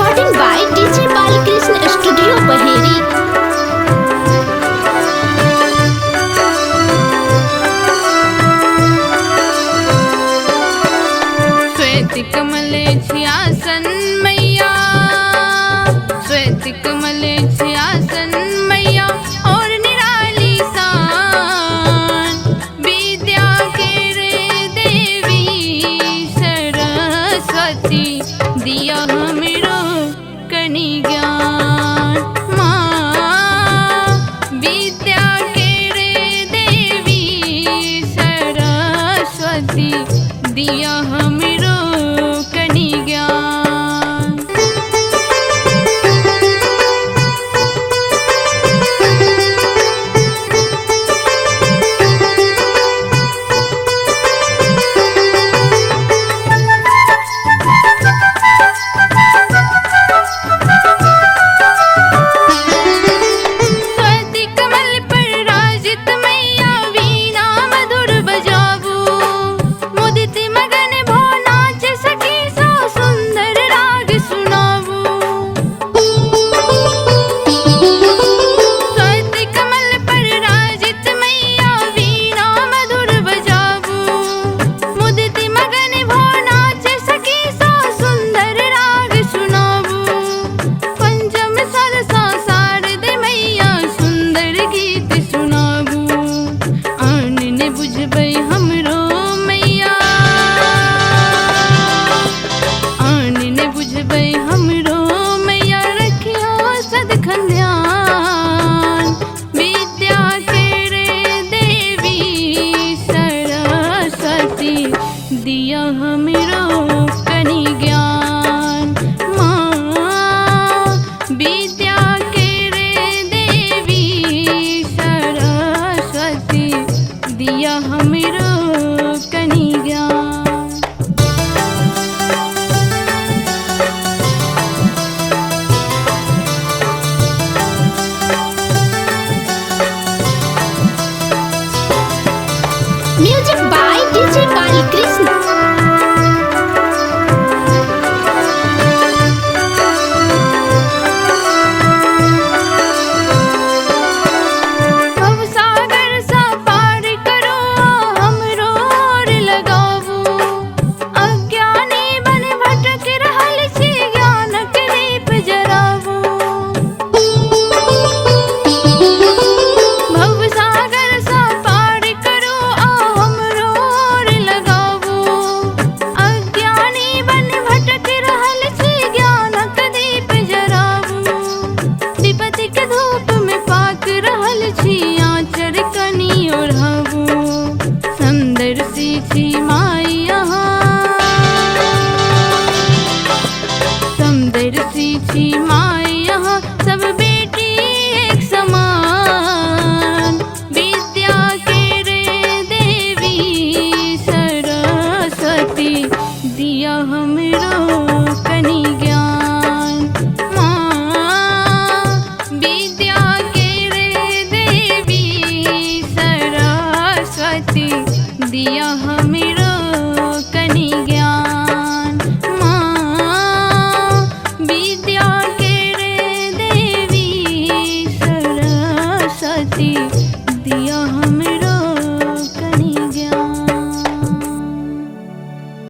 Recording by DJ Balkrishna Studio Baheri. श्वेत कमले छियासन मैया, श्वेत कमले छियासन मैया और निराली शान, विद्या के रे देवी सरस्वती दिया हमरो कनि ज्ञान। माँ विद्या के रे देवी सरस्वती दिया हमरो कनि ज्ञान। स्वाति कमल पर राजित मैया वीणा मधुर बजावू, मुदित मगन भो नाच सखी सो सुंदर राग सुनावू। स्वाति कमल पर राजित मैया वीणा मधुर बजावू, मुदित मगन भो नाच सखी सो सुंदर राग सुनावू। पंचम सरसा शारद मैया सुंदर गीत सुनावू, आन ने बुझबै हमरो मैया, आन ने बुझबै हमरो मैया रखियो सदखन ध्यान। विद्या के रे देवी सरस्वती दिया हमरो कनि ज्ञान। माँ विद्या के रे देवी सरस्वती दिया हमरो कनि ज्ञान। Music by DJ Balkrishna. भवसागर सा पार करो हमरो ओर लगावू, अज्ञानी बन भटक रहल छी ज्ञानक दीप जरावू। भवसागर सा पार करो हमरो ओर लगावू, अज्ञानी बन भटक रहल छी ज्ञानक दीप जरावू। विपत्ति के धूप में पाक रहल छी आँचर कनि ओढ़ावू, सुंदर सी छी